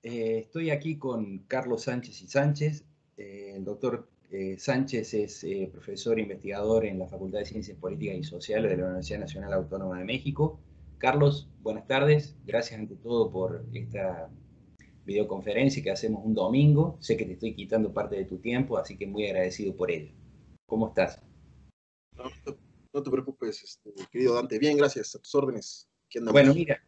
Estoy aquí con Carlos Sánchez y Sánchez. El doctor Sánchez es profesor e investigador en la Facultad de Ciencias Políticas y Sociales de la Universidad Nacional Autónoma de México. Carlos, buenas tardes. Gracias ante todo por esta videoconferencia que hacemos un domingo. Sé que te estoy quitando parte de tu tiempo, así que muy agradecido por ello. ¿Cómo estás? No te preocupes, querido Dante. Bien, gracias. A tus órdenes. Aquí Bueno, andamos. mira,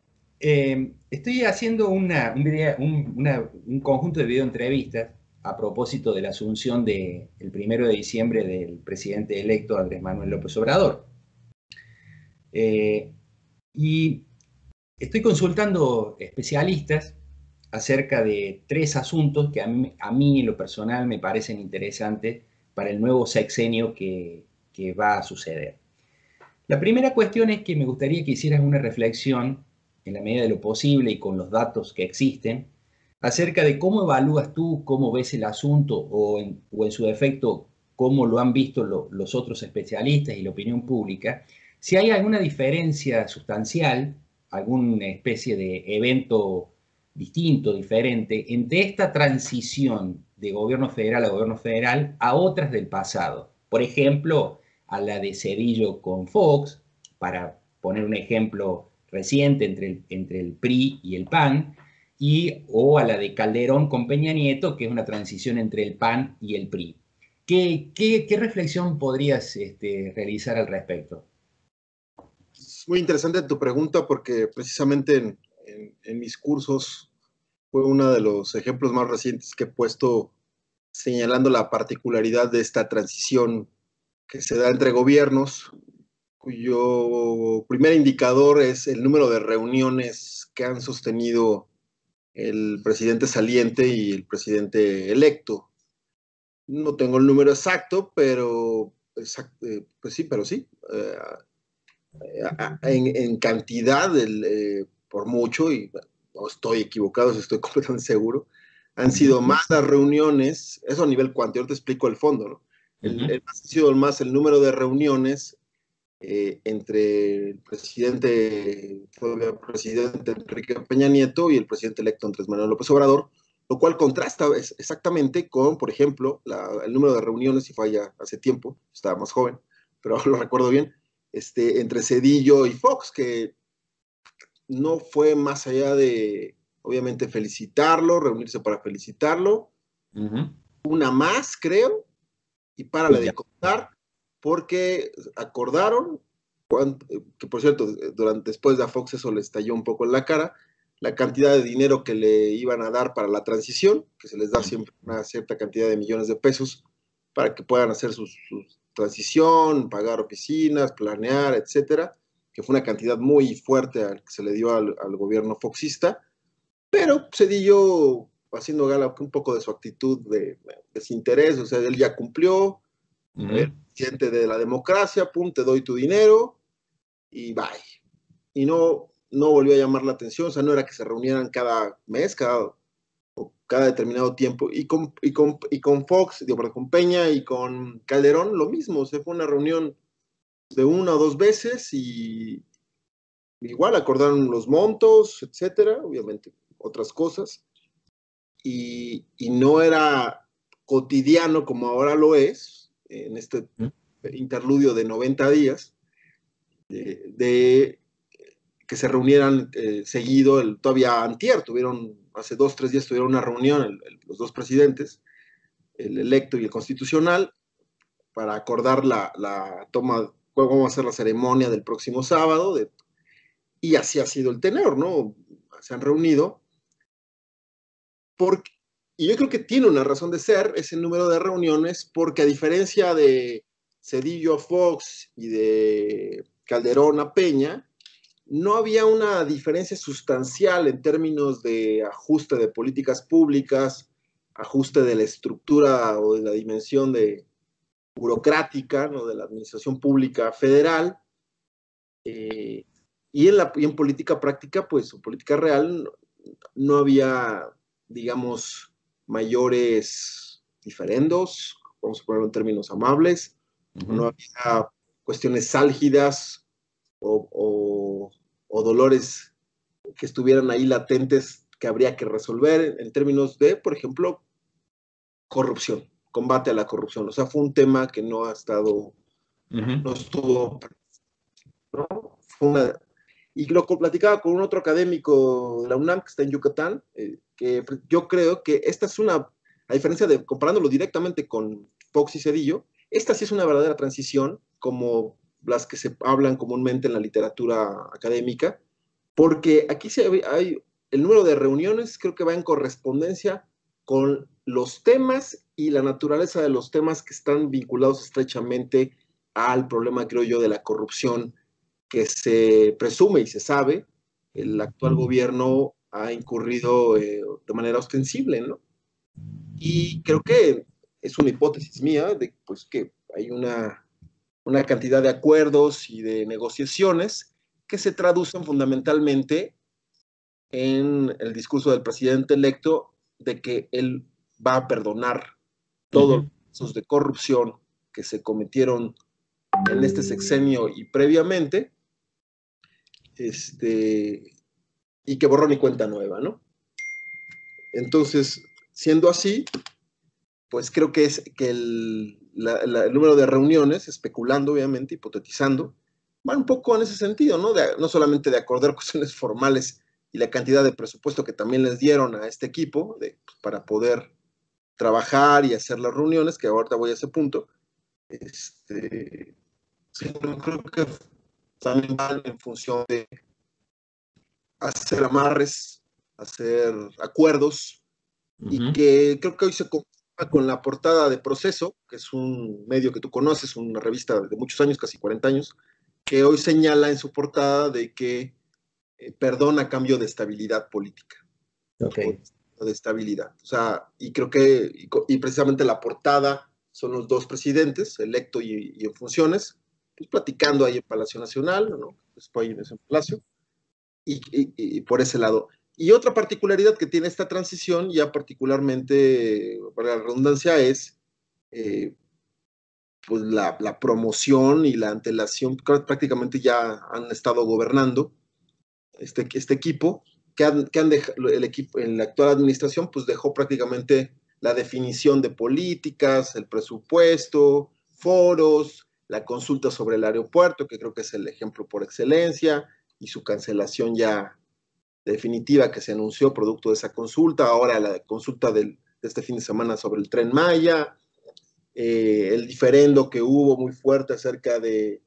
estoy haciendo un conjunto de videoentrevistas a propósito de la asunción del 1 de diciembre del presidente electo Andrés Manuel López Obrador. Eh, y estoy consultando especialistas acerca de tres asuntos que a mí en lo personal me parecen interesantes para el nuevo sexenio que va a suceder. La primera cuestión es que me gustaría que hicieras una reflexión, en la medida de lo posible y con los datos que existen, acerca de cómo evalúas tú, cómo ves el asunto o en su defecto, cómo lo han visto los otros especialistas y la opinión pública, si hay alguna diferencia sustancial, alguna especie de evento distinto, diferente, entre esta transición de gobierno federal a gobierno federal a otras del pasado. Por ejemplo, a la de Zedillo con Fox, para poner un ejemplo reciente entre el PRI y el PAN, o a la de Calderón con Peña Nieto, que es una transición entre el PAN y el PRI. ¿Qué reflexión podrías realizar al respecto? Es muy interesante tu pregunta porque precisamente en mis cursos fue uno de los ejemplos más recientes que he puesto señalando la particularidad de esta transición que se da entre gobiernos, cuyo primer indicador es el número de reuniones que han sostenido el presidente saliente y el presidente electo. No tengo el número exacto, pero pues sí, pero sí. En cantidad, por mucho, y no estoy equivocado, estoy completamente seguro, han sido más las reuniones, eso a nivel cuantio, ahora te explico el fondo, ¿no? Ha sido más el número de reuniones entre el presidente Enrique Peña Nieto y el presidente electo Andrés Manuel López Obrador, lo cual contrasta exactamente con, por ejemplo, el número de reuniones, si fue ya hace tiempo, estaba más joven, pero lo recuerdo bien, entre Zedillo y Fox, que no fue más allá de, obviamente, felicitarlo, reunirse para felicitarlo, una más, creo, y párale de contar, porque acordaron, que por cierto, después de a Fox eso le estalló un poco en la cara, la cantidad de dinero que le iban a dar para la transición, que se les da siempre una cierta cantidad de millones de pesos para que puedan hacer su transición, pagar oficinas, planear, etcétera, que fue una cantidad muy fuerte que se le dio al gobierno foxista, pero Cedillo haciendo gala un poco de su actitud de desinterés, o sea, él ya cumplió, presidente de la democracia, pum, te doy tu dinero y bye. Y no volvió a llamar la atención, o sea, no era que se reunieran cada mes, cada determinado tiempo. Y con Fox, digo, con Peña y con Calderón, lo mismo, se fue una reunión de una o dos veces y igual acordaron los montos, etcétera, obviamente otras cosas, y no era cotidiano como ahora lo es, en este interludio de 90 días, de que se reunieran seguido, todavía antier, hace 2 o 3 días tuvieron una reunión los dos presidentes, el electo y el constitucional, para acordar la toma, cómo va a ser la ceremonia del próximo sábado, y así ha sido el tenor, ¿no? Se han reunido, porque, y yo creo que tiene una razón de ser ese número de reuniones, porque a diferencia de Zedillo a Fox y de Calderón a Peña, no había una diferencia sustancial en términos de ajuste de políticas públicas, ajuste de la estructura o de la dimensión burocrática, ¿no?, de la administración pública federal, y en política práctica, pues, o política real, no había, digamos, mayores diferendos, vamos a ponerlo en términos amables, no había cuestiones álgidas o dolores que estuvieran ahí latentes que habría que resolver en términos de, por ejemplo, corrupción, combate a la corrupción. O sea, fue un tema que no ha estado, no estuvo, ¿no? Fue una, y lo platicaba con un otro académico de la UNAM que está en Yucatán, que yo creo que esta es una, a diferencia de comparándolo directamente con Fox y Zedillo, esta sí es una verdadera transición, como las que se hablan comúnmente en la literatura académica, porque aquí hay el número de reuniones, creo que va en correspondencia con los temas y la naturaleza de los temas que están vinculados estrechamente al problema, creo yo, de la corrupción que se presume y se sabe, el actual gobierno ha incurrido de manera ostensible, ¿no? Y creo que es una hipótesis mía de pues, que hay una cantidad de acuerdos y de negociaciones que se traducen fundamentalmente en el discurso del presidente electo de que él va a perdonar todos los casos de corrupción que se cometieron en este sexenio y previamente, y que borrón y cuenta nueva, ¿no? Entonces, siendo así, pues creo que es que el número de reuniones, especulando obviamente, hipotetizando, van un poco en ese sentido, ¿no? No solamente de acordar cuestiones formales y la cantidad de presupuesto que también les dieron a este equipo pues, para poder trabajar y hacer las reuniones, que ahorita voy a ese punto, sino creo que también van en función de hacer amarres, hacer acuerdos, y que creo que hoy se confirma con la portada de Proceso, que es un medio que tú conoces, una revista de muchos años, casi 40 años, que hoy señala en su portada de que perdona a cambio de estabilidad política. Okay. O de estabilidad. O sea, y creo que, y precisamente la portada son los dos presidentes, electo y en funciones, pues platicando ahí en Palacio Nacional, ¿no? Después en ese palacio, y por ese lado. Y otra particularidad que tiene esta transición, ya particularmente, para la redundancia, es pues la promoción y la antelación, prácticamente ya han estado gobernando este equipo, el equipo en la actual administración, pues dejó prácticamente la definición de políticas, el presupuesto, foros, la consulta sobre el aeropuerto, que creo que es el ejemplo por excelencia, y su cancelación ya definitiva que se anunció producto de esa consulta, ahora la consulta de este fin de semana sobre el Tren Maya, el diferendo que hubo muy fuerte acerca de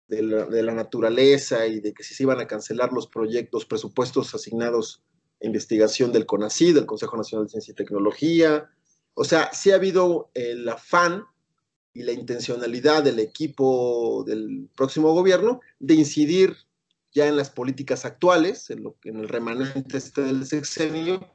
la naturaleza y de que si se iban a cancelar los proyectos, presupuestos asignados a investigación del CONACYT, del Consejo Nacional de Ciencia y Tecnología. O sea, sí ha habido el afán y la intencionalidad del equipo del próximo gobierno de incidir ya en las políticas actuales, en el remanente del sexenio,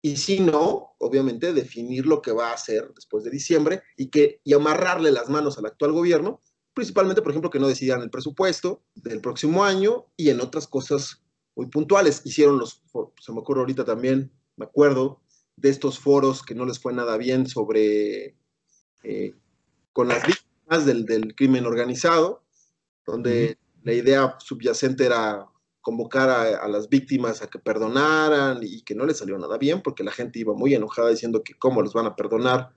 y si no, obviamente definir lo que va a hacer después de diciembre y amarrarle las manos al actual gobierno, principalmente, por ejemplo, que no decidan el presupuesto del próximo año y en otras cosas muy puntuales. Hicieron se me ocurre ahorita también, me acuerdo, de estos foros que no les fue nada bien sobre, con las víctimas del crimen organizado, donde la idea subyacente era convocar a las víctimas a que perdonaran y que no les salió nada bien porque la gente iba muy enojada diciendo que cómo los van a perdonar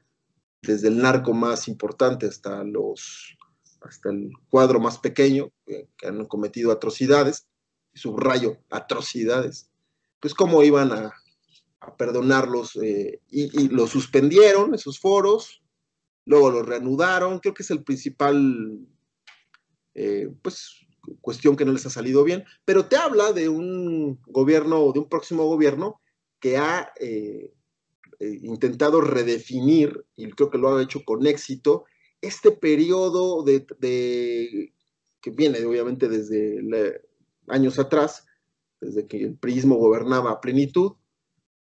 desde el narco más importante hasta el cuadro más pequeño que han cometido atrocidades, subrayo, atrocidades, pues cómo iban a perdonarlos y los suspendieron esos foros, luego los reanudaron, creo que es el principal pues cuestión que no les ha salido bien, pero te habla de un gobierno, de un próximo gobierno que ha intentado redefinir, y creo que lo ha hecho con éxito, este periodo que viene obviamente desde años atrás, desde que el priismo gobernaba a plenitud,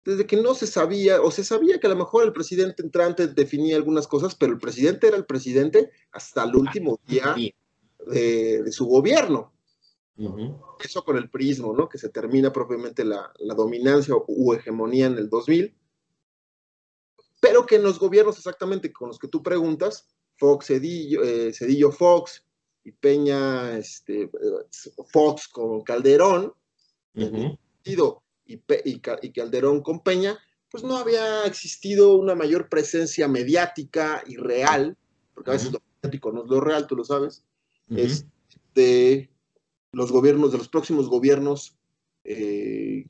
desde que no se sabía, o se sabía que a lo mejor el presidente entrante definía algunas cosas, pero el presidente era el presidente hasta el último día de su gobierno. Eso con el priismo, ¿no? Que se termina propiamente la dominancia u hegemonía en el 2000, pero que en los gobiernos exactamente con los que tú preguntas, Fox, Cedillo Fox y Peña Fox con Calderón, y Calderón con Peña, pues no había existido una mayor presencia mediática y real, porque a veces lo mediático no es lo real, tú lo sabes, es de los gobiernos, de los próximos gobiernos que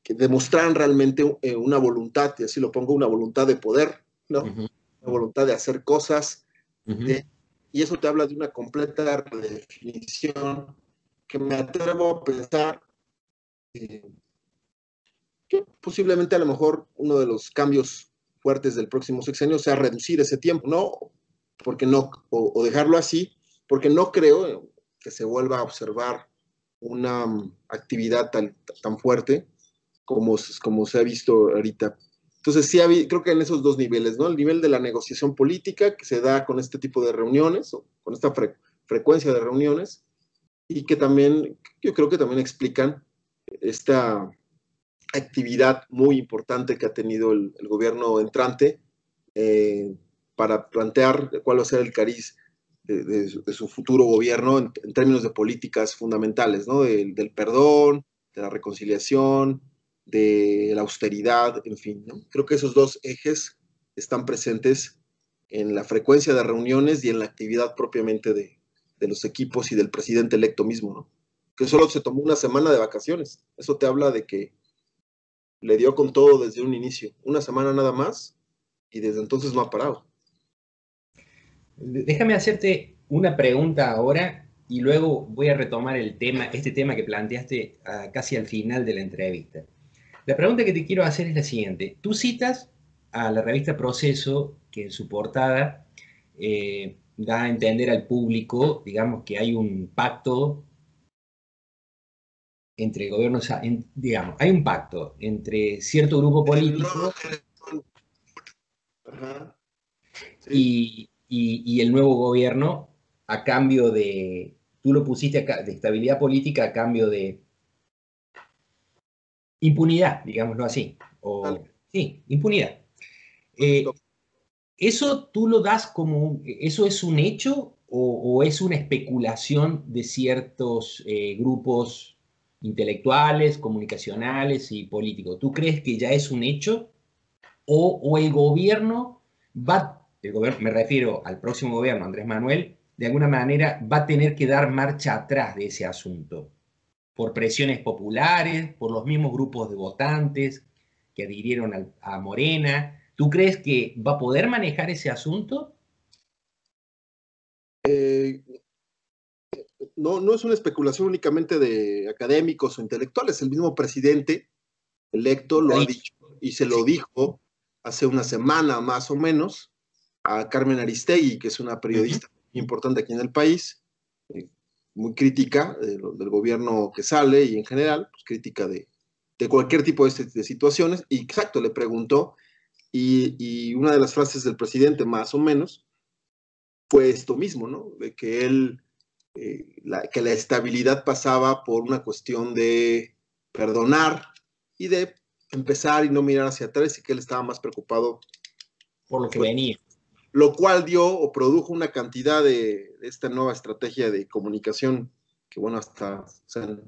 demostraran realmente una voluntad, y así lo pongo, una voluntad de poder, ¿no? Una voluntad de hacer cosas, y eso te habla de una completa redefinición que me atrevo a pensar que posiblemente a lo mejor uno de los cambios fuertes del próximo sexenio sea reducir ese tiempo, ¿no? Porque no, o dejarlo así, porque no creo que se vuelva a observar una actividad tan fuerte como se ha visto ahorita. Entonces, sí, creo que en esos dos niveles, ¿no? El nivel de la negociación política que se da con este tipo de reuniones, o con esta frecuencia de reuniones, y que también, yo creo que también explican esta actividad muy importante que ha tenido el gobierno entrante para plantear cuál va a ser el cariz de su futuro gobierno en términos de políticas fundamentales, ¿no? Del perdón, de la reconciliación, de la austeridad, en fin, ¿no? Creo que esos dos ejes están presentes en la frecuencia de reuniones y en la actividad propiamente de los equipos y del presidente electo mismo, ¿no? Que solo se tomó una semana de vacaciones. Eso te habla de que le dio con todo desde un inicio, una semana nada más, y desde entonces no ha parado. Déjame hacerte una pregunta ahora y luego voy a retomar el tema, este tema que planteaste casi al final de la entrevista. La pregunta que te quiero hacer es la siguiente. Tú citas a la revista Proceso, que en su portada da a entender al público, digamos, que hay un pacto entre gobiernos, digamos, hay un pacto entre cierto grupo político Ajá, sí. y el nuevo gobierno a cambio de, tú lo pusiste acá, de estabilidad política a cambio de impunidad, digámoslo así. O, Dale. sí, impunidad. Eh, ¿Eso tú lo das como, eso es un hecho o es una especulación de ciertos grupos intelectuales, comunicacionales y políticos? ¿Tú crees que ya es un hecho o el gobierno va, el gobierno, me refiero al próximo gobierno, Andrés Manuel, de alguna manera va a tener que dar marcha atrás de ese asunto? Por presiones populares, por los mismos grupos de votantes que adhirieron a Morena. ¿Tú crees que va a poder manejar ese asunto? Eh, no es una especulación únicamente de académicos o intelectuales, el mismo presidente electo Ha lo ha dicho. dicho y se lo Sí. dijo hace una semana más o menos a Carmen Aristegui, que es una periodista muy importante aquí en el país, muy crítica del gobierno que sale y en general, pues crítica de cualquier tipo de situaciones, y exacto, le preguntó, y una de las frases del presidente más o menos fue esto mismo, ¿no? De que que la estabilidad pasaba por una cuestión de perdonar y de empezar y no mirar hacia atrás, y que él estaba más preocupado, Por lo que pues, venía. lo cual dio o produjo una cantidad de esta nueva estrategia de comunicación que, bueno, hasta se han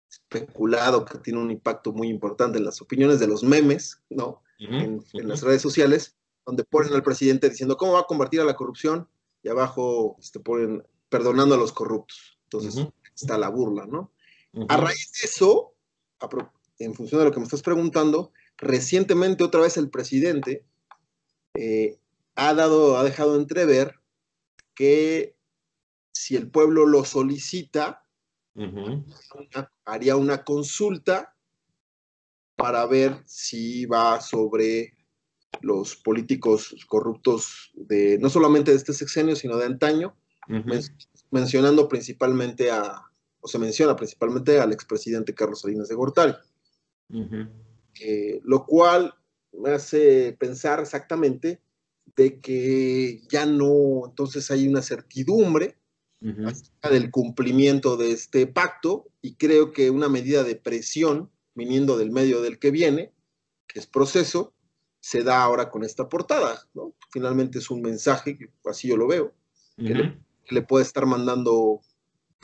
especulado que tiene un impacto muy importante en las opiniones de los memes, ¿no? En las redes sociales, donde ponen al presidente diciendo cómo va a combatir a la corrupción, y abajo ponen perdonando a los corruptos. Entonces está la burla, ¿no? A raíz de eso, en función de lo que me estás preguntando, recientemente otra vez el presidente ha dejado entrever que si el pueblo lo solicita, haría una consulta para ver si va sobre los políticos corruptos de no solamente de este sexenio, sino de antaño, mencionando principalmente o se menciona principalmente al expresidente Carlos Salinas de Gortari. Lo cual me hace pensar exactamente de que ya no, entonces hay una certidumbre acerca del cumplimiento de este pacto, y creo que una medida de presión viniendo del medio del que viene, que es Proceso, se da ahora con esta portada, ¿no? Finalmente es un mensaje, así yo lo veo, que le puede estar mandando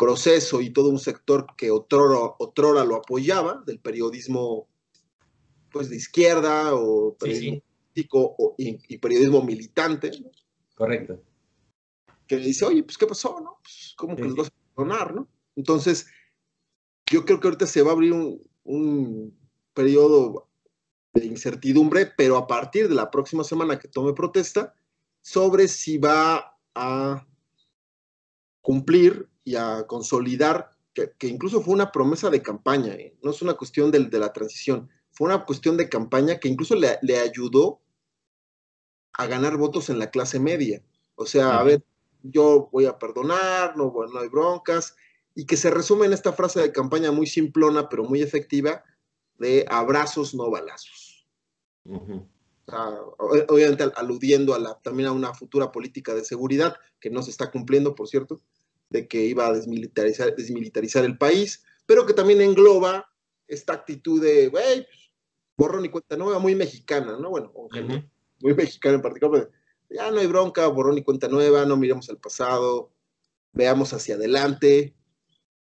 proceso y todo un sector que otrora lo apoyaba, del periodismo pues de izquierda o periodismo político y periodismo militante, ¿no? Correcto. Que le dice, oye, pues ¿qué pasó? ¿No? Pues, ¿cómo que los vas a perdonar? ¿No? Entonces, yo creo que ahorita se va a abrir un periodo de incertidumbre, pero a partir de la próxima semana que tome protesta, sobre si va a cumplir y a consolidar, que incluso fue una promesa de campaña, ¿eh? No es una cuestión de la transición, fue una cuestión de campaña que incluso le ayudó a ganar votos en la clase media. O sea, a ver, yo voy a perdonar, no, bueno, no hay broncas, y que se resume en esta frase de campaña muy simplona, pero muy efectiva, de abrazos, no balazos. O sea, obviamente aludiendo también a una futura política de seguridad, que no se está cumpliendo, por cierto, de que iba a desmilitarizar el país, pero que también engloba esta actitud de, güey, borrón y cuenta nueva, muy mexicana, ¿no? Bueno, muy mexicana en particular, pero ya no hay bronca, borrón y cuenta nueva, no miremos al pasado, veamos hacia adelante.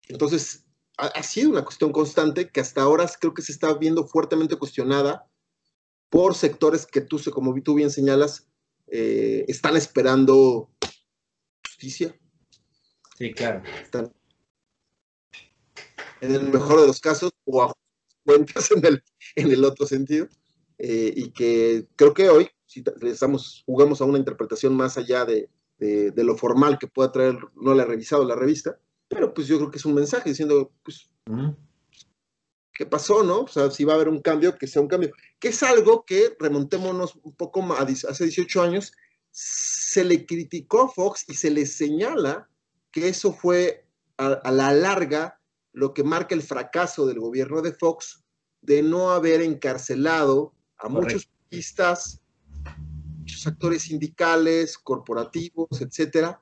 Entonces, ha sido una cuestión constante que hasta ahora creo que se está viendo fuertemente cuestionada por sectores que como tú bien señalas, están esperando justicia. Sí, claro. Están, en el mejor de los casos, o a cuentas en el otro sentido, y que creo que hoy, si jugamos a una interpretación más allá de lo formal que pueda traer, no la he revisado la revista, pero pues yo creo que es un mensaje diciendo, pues, ¿qué pasó, no? O sea, si va a haber un cambio, que sea un cambio. Que es algo que, remontémonos un poco más, hace 18 años, se le criticó a Fox y se le señala que eso fue a la larga lo que marca el fracaso del gobierno de Fox de no haber encarcelado a muchos periodistas, muchos actores sindicales, corporativos, etcétera,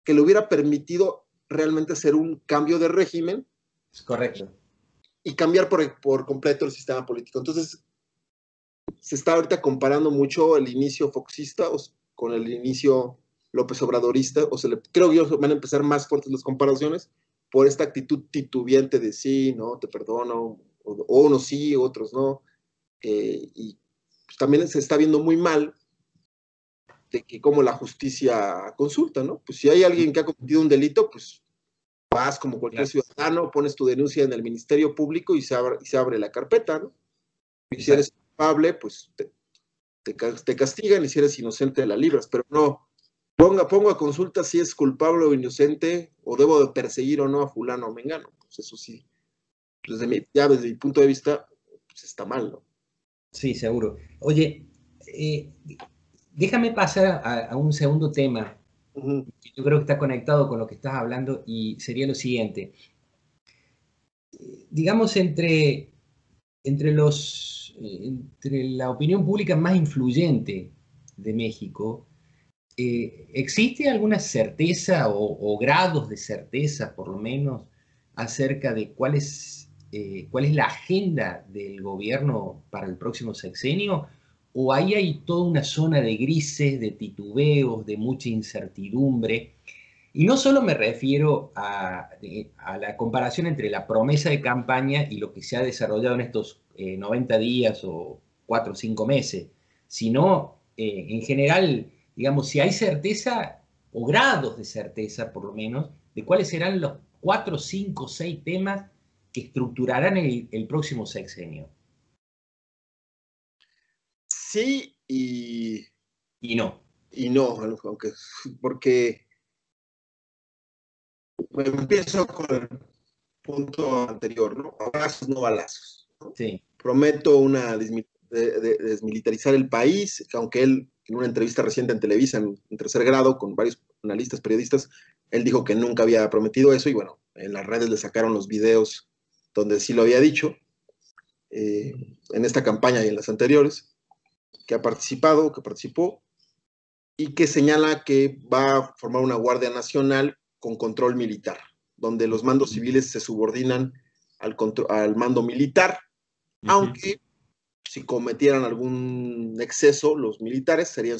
que le hubiera permitido realmente hacer un cambio de régimen. Es correcto. Y cambiar por completo el sistema político. Entonces, se está ahorita comparando mucho el inicio foxista con el inicio López Obradorista, creo que van a empezar más fuertes las comparaciones por esta actitud titubeante de sí, no, te perdono, o unos sí, otros no, y pues también se está viendo muy mal de que como la justicia consulta, ¿no? Pues si hay alguien que ha cometido un delito, pues vas como cualquier ciudadano, pones tu denuncia en el Ministerio Público y se abre la carpeta, ¿no? Y si eres culpable, pues te castigan, y si eres inocente la libras, pero no, pongo a consulta si es culpable o inocente, o debo de perseguir o no a fulano o mengano. Pues eso sí, desde mi punto de vista, pues está mal, ¿no? Sí, seguro. Oye, déjame pasar a un segundo tema, que yo creo que está conectado con lo que estás hablando, y sería lo siguiente. Digamos, entre la opinión pública más influyente de México, ¿existe alguna certeza o grados de certeza, por lo menos, acerca de cuál es la agenda del gobierno para el próximo sexenio? ¿O ahí hay toda una zona de grises, de titubeos, de mucha incertidumbre? Y no solo me refiero a la comparación entre la promesa de campaña y lo que se ha desarrollado en estos 90 días o 4 o 5 meses, sino en general, digamos, si hay certeza o grados de certeza, por lo menos, de cuáles serán los 4, 5, 6 temas que estructurarán el próximo sexenio. Sí y no. Y no, porque me empiezo con el punto anterior, ¿no? Abrazos, no balazos, ¿no? Sí. Prometo desmilitarizar el país, aunque él, en una entrevista reciente en Televisa, en tercer grado, con varios analistas, periodistas, él dijo que nunca había prometido eso, y bueno, en las redes le sacaron los videos donde sí lo había dicho, en esta campaña y en las anteriores, que participó, y que señala que va a formar una Guardia Nacional con control militar, donde los mandos civiles se subordinan al mando militar, aunque si cometieran algún exceso, los militares serían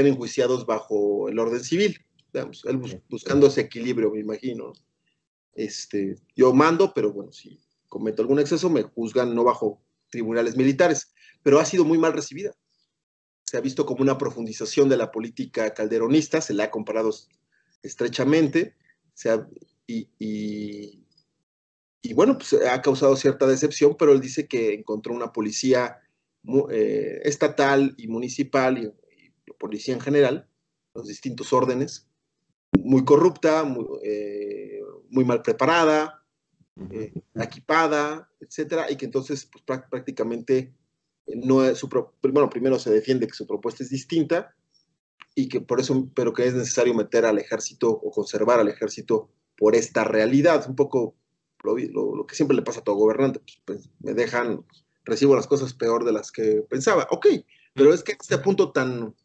enjuiciados bajo el orden civil. Digamos, él buscando ese equilibrio, me imagino. Yo mando, pero bueno, si cometo algún exceso, me juzgan no bajo tribunales militares, pero ha sido muy mal recibida. Se ha visto como una profundización de la política calderonista, se la ha comparado estrechamente, se ha, y, y, y, bueno, pues ha causado cierta decepción, pero él dice que encontró una policía estatal y municipal y policía en general, los distintos órdenes, muy corrupta, muy mal preparada, equipada, etcétera, y que entonces pues, prácticamente no es bueno, primero se defiende que su propuesta es distinta y que por eso, pero que es necesario meter al ejército o conservar al ejército por esta realidad, un poco lo que siempre le pasa a todo gobernante, pues me dejan, recibo las cosas peor de las que pensaba, ok, pero es que en este punto tan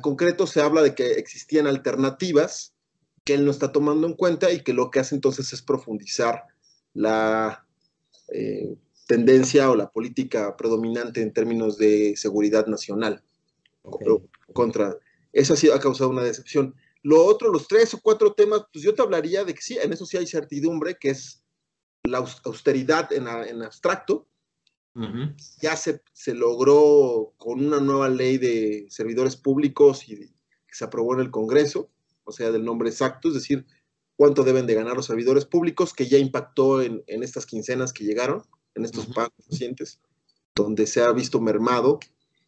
concreto se habla de que existían alternativas que él no está tomando en cuenta y que lo que hace entonces es profundizar la tendencia o la política predominante en términos de seguridad nacional. Okay. Contra, eso sí ha causado una decepción. Lo otro, los 3 o 4 temas, pues yo te hablaría de que sí, en eso sí hay certidumbre, que es la austeridad en abstracto. Ya se logró con una nueva ley de servidores públicos y que se aprobó en el Congreso, o sea, del nombre exacto, es decir, cuánto deben de ganar los servidores públicos, que ya impactó en estas quincenas que llegaron, en estos pagos recientes, donde se ha visto mermado,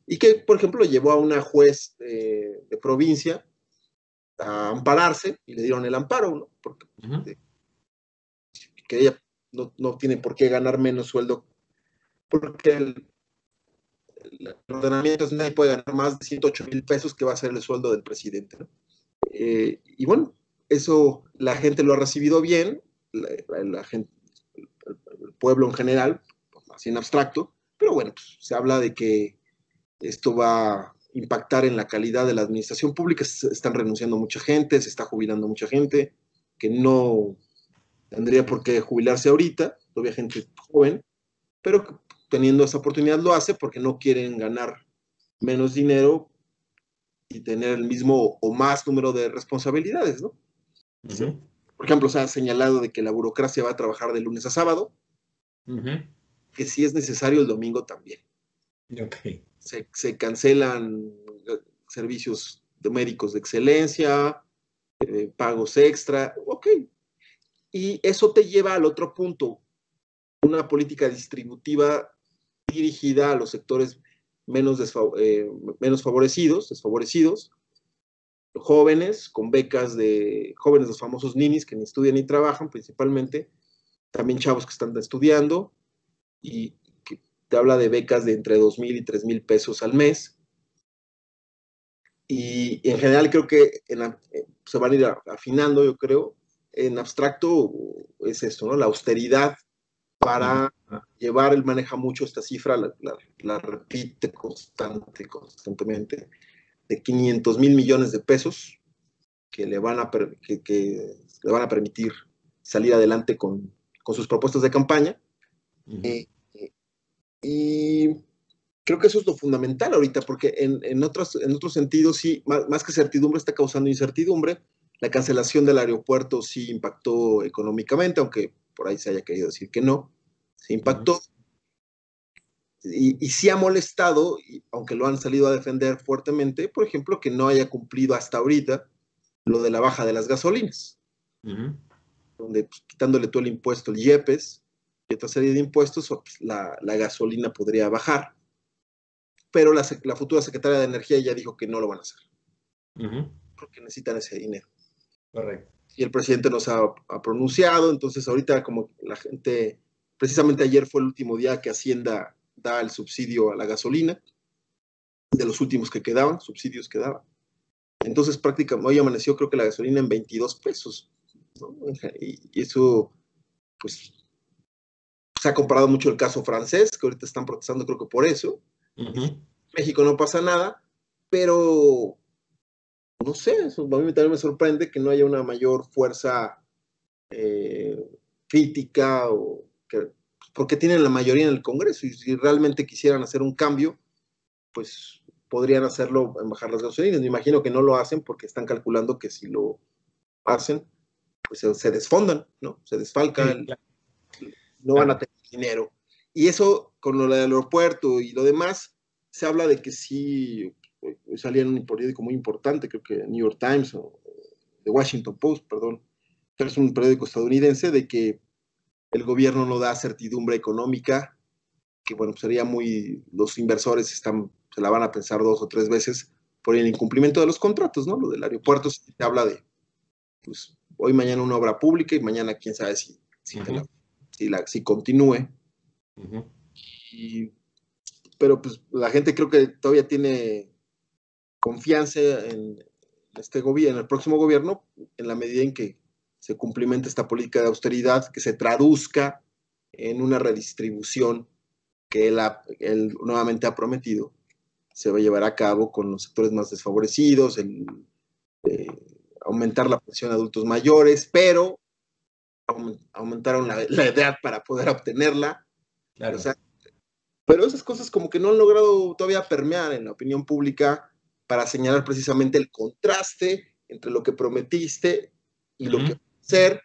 y que, por ejemplo, llevó a una juez de provincia a ampararse, y le dieron el amparo, ¿no? Porque que ella no tiene por qué ganar menos sueldo, porque el ordenamiento es nadie puede ganar más de 108,000 pesos, que va a ser el sueldo del presidente, ¿no? Y bueno, eso la gente lo ha recibido bien, la gente, el pueblo en general, así en abstracto, pero bueno, pues, se habla de que esto va a impactar en la calidad de la administración pública, están renunciando mucha gente, se está jubilando mucha gente, que no tendría por qué jubilarse ahorita, todavía gente joven, pero teniendo esa oportunidad lo hace porque no quieren ganar menos dinero y tener el mismo o más número de responsabilidades, ¿no? Sí. Por ejemplo, se ha señalado de que la burocracia va a trabajar de lunes a sábado, que si es necesario el domingo también. Okay. Se cancelan servicios de médicos de excelencia, pagos extra, ok. Y eso te lleva al otro punto, una política distributiva dirigida a los sectores menos desfavorecidos, jóvenes con becas de jóvenes, los famosos ninis que ni estudian ni trabajan principalmente, también chavos que están estudiando y que te habla de becas de entre 2,000 y 3,000 pesos al mes. Y en general creo que se van a ir afinando, yo creo. En abstracto es esto, ¿no? La austeridad para llevar, él maneja mucho esta cifra, la repite constantemente, de 500,000 millones de pesos que le van a permitir salir adelante con sus propuestas de campaña. Y creo que eso es lo fundamental ahorita, porque en otros sentidos sí, más que certidumbre está causando incertidumbre. La cancelación del aeropuerto sí impactó económicamente, aunque por ahí se haya querido decir que no, se impactó. Y sí ha molestado, aunque lo han salido a defender fuertemente, por ejemplo, que no haya cumplido hasta ahorita lo de la baja de las gasolinas, donde pues, quitándole todo el impuesto, el IEPES y otra serie de impuestos, pues, la gasolina podría bajar. Pero la futura secretaria de Energía ya dijo que no lo van a hacer. Porque necesitan ese dinero. Correcto. Y el presidente nos ha pronunciado, entonces ahorita como la gente, precisamente ayer fue el último día que Hacienda da el subsidio a la gasolina, de los últimos que quedaban, subsidios que daban. Entonces prácticamente hoy amaneció creo que la gasolina en 22 pesos, ¿no? Y eso, pues, se ha comparado mucho el caso francés, que ahorita están protestando creo que por eso. México no pasa nada, pero no sé, eso a mí también me sorprende que no haya una mayor fuerza crítica, porque tienen la mayoría en el Congreso, y si realmente quisieran hacer un cambio, pues podrían hacerlo en bajar las gasolinas. Me imagino que no lo hacen porque están calculando que si lo hacen, pues se desfondan, ¿no? Se desfalca, Sí, claro. no van a tener dinero. Y eso, con lo del aeropuerto y lo demás, se habla de que sí, salía en un periódico muy importante, creo que New York Times o The Washington Post, perdón, pero es un periódico estadounidense, de que el gobierno no da certidumbre económica, que bueno, sería los inversores se la van a pensar 2 o 3 veces por el incumplimiento de los contratos, ¿no? Lo del aeropuerto se habla de, pues, hoy, mañana una obra pública y mañana quién sabe si continúe. Uh-huh. Pero pues la gente creo que todavía tiene confianza en este gobierno, en el próximo gobierno, en la medida en que se cumplimente esta política de austeridad, que se traduzca en una redistribución que él nuevamente ha prometido, se va a llevar a cabo con los sectores más desfavorecidos, eh, aumentar la pensión a adultos mayores, pero aumentaron la edad para poder obtenerla. Claro. O sea, pero esas cosas como que no han logrado todavía permear en la opinión pública para señalar precisamente el contraste entre lo que prometiste y lo que va a hacer,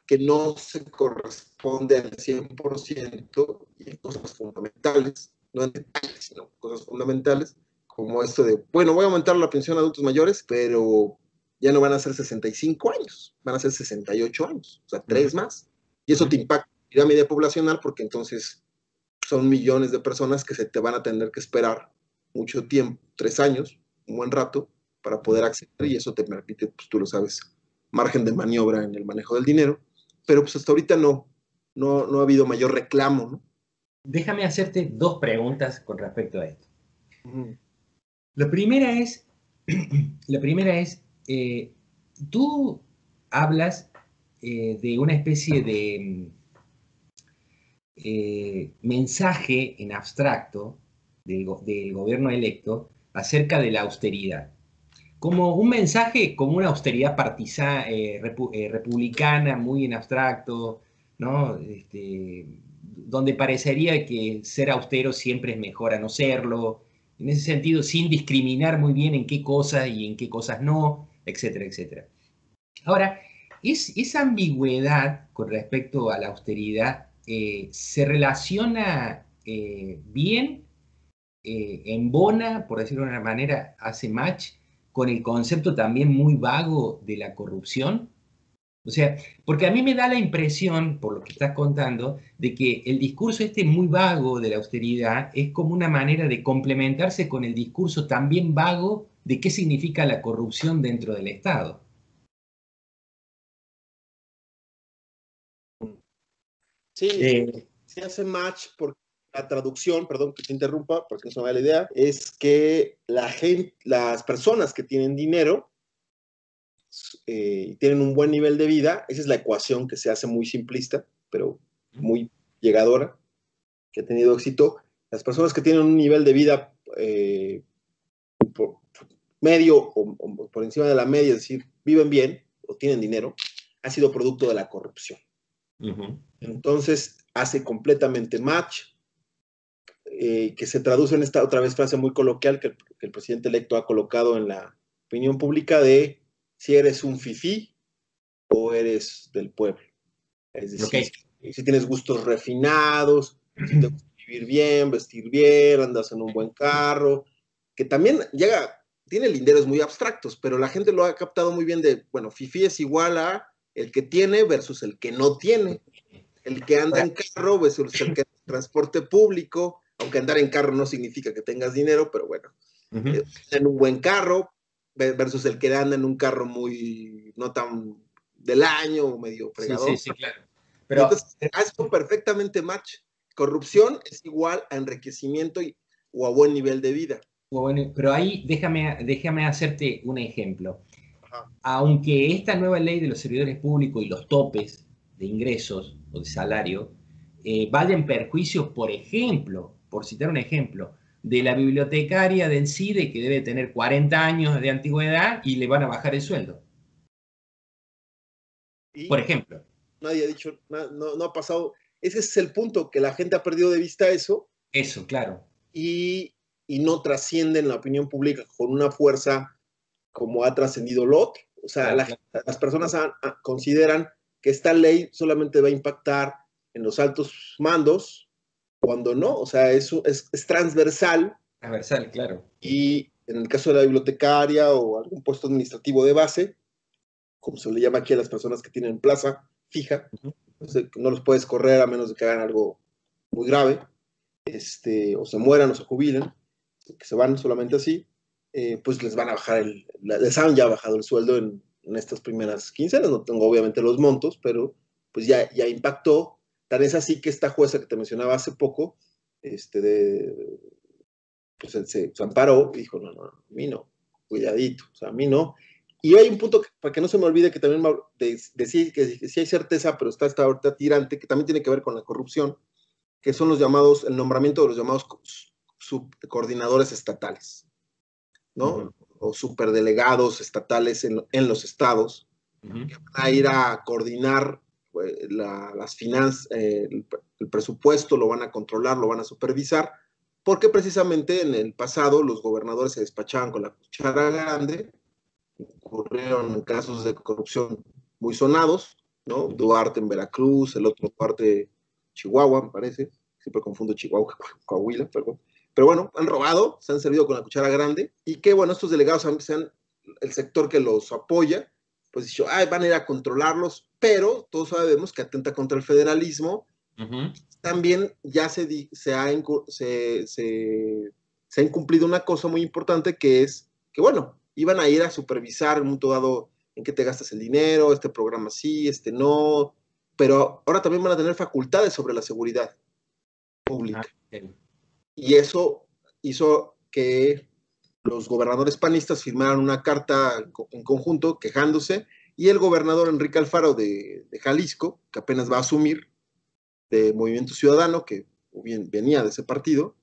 que no se corresponde al 100% y en cosas fundamentales, no en detalles, sino cosas fundamentales, como esto de, bueno, voy a aumentar la pensión a adultos mayores, pero ya no van a ser 65 años, van a ser 68 años, o sea, 3 más. Y eso te impacta la pirámide poblacional porque entonces son millones de personas que se te van a tener que esperar mucho tiempo, 3 años, un buen rato, para poder acceder, y eso te permite, pues tú lo sabes, margen de maniobra en el manejo del dinero, pero pues hasta ahorita no ha habido mayor reclamo, ¿no? Déjame hacerte dos preguntas con respecto a esto. Uh-huh. La primera es, tú hablas de una especie de mensaje en abstracto del gobierno electo acerca de la austeridad. Como un mensaje, como una austeridad republicana, muy en abstracto, ¿no? Donde parecería que ser austero siempre es mejor a no serlo, en ese sentido, sin discriminar muy bien en qué cosas y en qué cosas no, etcétera, etcétera. Ahora, esa ambigüedad con respecto a la austeridad se relaciona bien, embona, por decirlo de una manera, hace match con el concepto también muy vago de la corrupción. O sea, porque a mí me da la impresión, por lo que estás contando, de que el discurso este muy vago de la austeridad es como una manera de complementarse con el discurso también vago de qué significa la corrupción dentro del Estado. Sí, Eh, se hace match porque la traducción, perdón que te interrumpa, porque no se me da la idea, es que las personas que tienen dinero tienen un buen nivel de vida. Esa es la ecuación que se hace muy simplista, pero muy llegadora, que ha tenido éxito. Las personas que tienen un nivel de vida por medio o por encima de la media, es decir, viven bien o tienen dinero, ha sido producto de la corrupción. Entonces, hace completamente match, que se traduce en esta otra vez frase muy coloquial que el presidente electo ha colocado en la opinión pública de si eres un fifí o eres del pueblo. Es decir, si tienes gustos refinados, si te gusta vivir bien, vestir bien, andas en un buen carro, que también tiene linderos muy abstractos, pero la gente lo ha captado muy bien de, bueno, fifí es igual a el que tiene versus el que no tiene, el que anda en carro versus el que anda en transporte público, aunque andar en carro no significa que tengas dinero, pero bueno, en un buen carro versus el que anda en un carro muy, no tan del año, medio fregador. Sí, claro. Y Pero, entonces, esto perfectamente match. Corrupción es igual a enriquecimiento o a buen nivel de vida. bueno, pero ahí déjame hacerte un ejemplo. Ajá. Aunque esta nueva ley de los servidores públicos y los topes de ingresos o de salario vaya en perjuicio, por ejemplo, por citar un ejemplo, de la bibliotecaria del CIDE que debe tener 40 años de antigüedad y le van a bajar el sueldo. Por Y ejemplo. nadie ha dicho, no ha pasado. Ese es el punto, que la gente ha perdido de vista eso Eso, claro. y no trasciende en la opinión pública con una fuerza como ha trascendido lo otro. O sea, Claro, claro. las personas consideran que esta ley solamente va a impactar en los altos mandos, cuando no, o sea, es transversal Transversal, claro. y en el caso de la bibliotecaria o algún puesto administrativo de base, como se le llama aquí a las personas que tienen plaza fija, Ujú. entonces, no los puedes correr a menos de que hagan algo muy grave, o se mueran o se jubilen, que se van solamente así, pues les van a bajar les han ya bajado el sueldo en estas primeras quincenas, no tengo obviamente los montos, pero pues ya impactó, tan es así que esta jueza que te mencionaba hace poco, pues se amparó y dijo, no, a mí no, cuidadito, o sea, a mí no. Y hay un punto, para que no se me olvide, que también decía que sí hay certeza, pero está esta ahorita tirante, que también tiene que ver con la corrupción, que son los llamados, el nombramiento de los llamados subcoordinadores estatales, Ujú, ¿no? O superdelegados estatales en los estados, ujú. que van a ir a coordinar las finanzas, el presupuesto, lo van a controlar, lo van a supervisar, porque precisamente en el pasado los gobernadores se despachaban con la cuchara grande, ocurrieron casos de corrupción muy sonados, ¿no? Duarte en Veracruz, el otro Duarte Chihuahua, me parece, siempre confundo Chihuahua, Coahuila, perdón. Pero bueno, han robado, se han servido con la cuchara grande, y que bueno, estos delegados, aunque sean el sector que los apoya, pues dicho, ay, van a ir a controlarlos, pero todos sabemos que atenta contra el federalismo. Ujú. También ya se ha incumplido una cosa muy importante, que es que, bueno, iban a ir a supervisar en un momento dado en qué te gastas el dinero, este programa sí, este no, pero ahora también van a tener facultades sobre la seguridad Ah, pública. ok. Y eso hizo que los gobernadores panistas firmaran una carta en conjunto quejándose, y el gobernador Enrique Alfaro de Jalisco, que apenas va a asumir, de Movimiento Ciudadano, que bien venía de ese partido,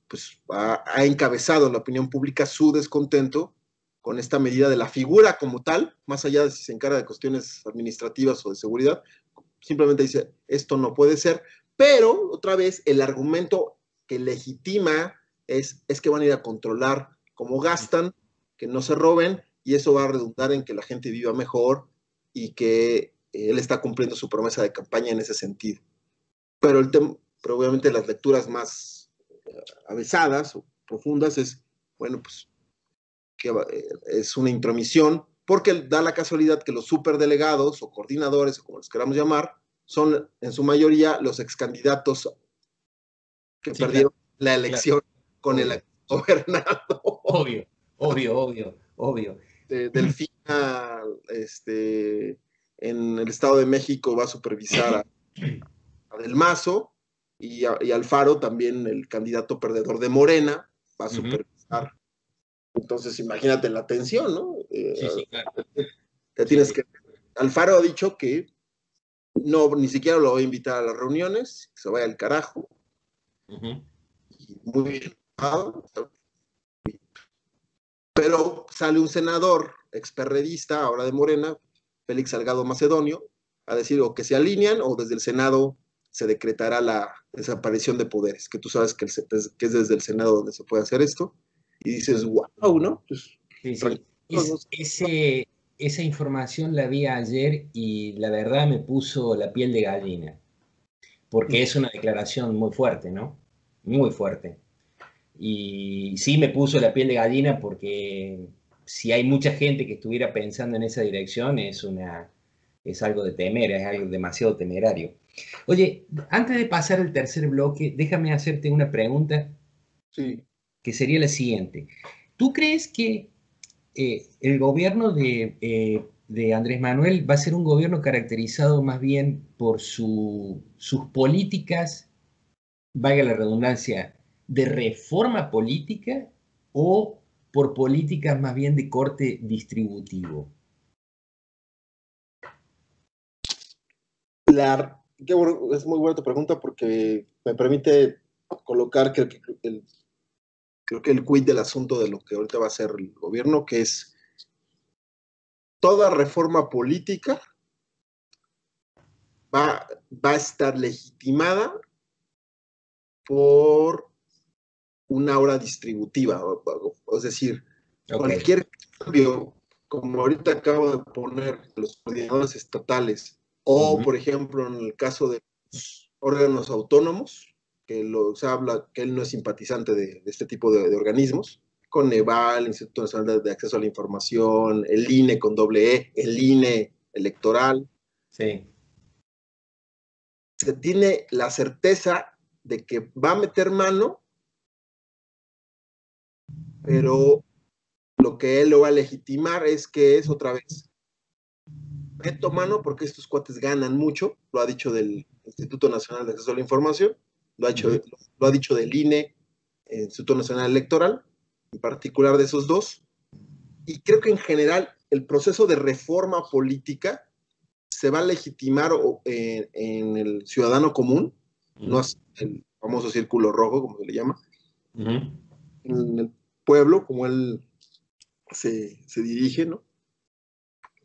pues ha encabezado en la opinión pública su descontento con esta medida de la figura como tal, más allá de si se encarga de cuestiones administrativas o de seguridad, simplemente dice, esto no puede ser, pero otra vez el argumento que legitima es que van a ir a controlar cómo gastan, que no se roben, y eso va a redundar en que la gente viva mejor y que él está cumpliendo su promesa de campaña en ese sentido. Pero, pero obviamente las lecturas más avesadas o profundas es, bueno, pues que es una intromisión, porque da la casualidad que los superdelegados o coordinadores, o como los queramos llamar, son en su mayoría los ex candidatos que Sí, claro, perdieron la claro, elección con el obvio, gobernado. obvio, obvio, obvio, obvio. Delfina, en el Estado de México va a supervisar a Del Mazo, y Alfaro, también el candidato perdedor de Morena, va a Ujú. supervisar. Entonces, imagínate la tensión, ¿no? Sí, sí, claro. Te Sí, tienes sí. que... Alfaro ha dicho que no, ni siquiera lo va a invitar a las reuniones, que se vaya al carajo, Ujú. y muy bien, pero sale un senador experredista, ahora de Morena, Félix Salgado Macedonio, a decir o que se alinean o desde el Senado se decretará la desaparición de poderes, que tú sabes que es desde el Senado donde se puede hacer esto, y dices, wow, ¿no? Pues, Sí, sí. tranquilos, Esa información la vi ayer y la verdad me puso la piel de gallina, ¿no? porque es una declaración muy fuerte, ¿no? Muy fuerte. Y sí me puso la piel de gallina porque si hay mucha gente que estuviera pensando en esa dirección, es algo de temer, es algo demasiado temerario. Oye, antes de pasar al tercer bloque, déjame hacerte una pregunta Sí. que sería la siguiente. ¿Tú crees que el gobierno de Andrés Manuel va a ser un gobierno caracterizado más bien por sus políticas, valga la redundancia, de reforma política o por políticas más bien de corte distributivo? Es muy buena tu pregunta, porque me permite colocar que creo que el quid del asunto de lo que ahorita va a hacer el gobierno, que es toda reforma política va a estar legitimada por una aura distributiva, es decir, Ok, cualquier cambio, como ahorita acabo de poner los coordinadores estatales, o por ejemplo en el caso de los órganos autónomos, que se habla que él no es simpatizante de este tipo de organismos, Coneval, Instituto Nacional de Acceso a la Información, el INE con doble E, el INE electoral. Sí. Se tiene la certeza de que va a meter mano, pero lo que él lo va a legitimar es que es otra vez. Meto mano porque estos cuates ganan mucho, lo ha dicho del Instituto Nacional de Acceso a la Información, lo ha dicho del INE, el Instituto Nacional Electoral, en particular de esos dos, y creo que en general el proceso de reforma política se va a legitimar en el ciudadano común, no es el famoso círculo rojo, como se le llama, en el pueblo, como él se dirige, ¿no?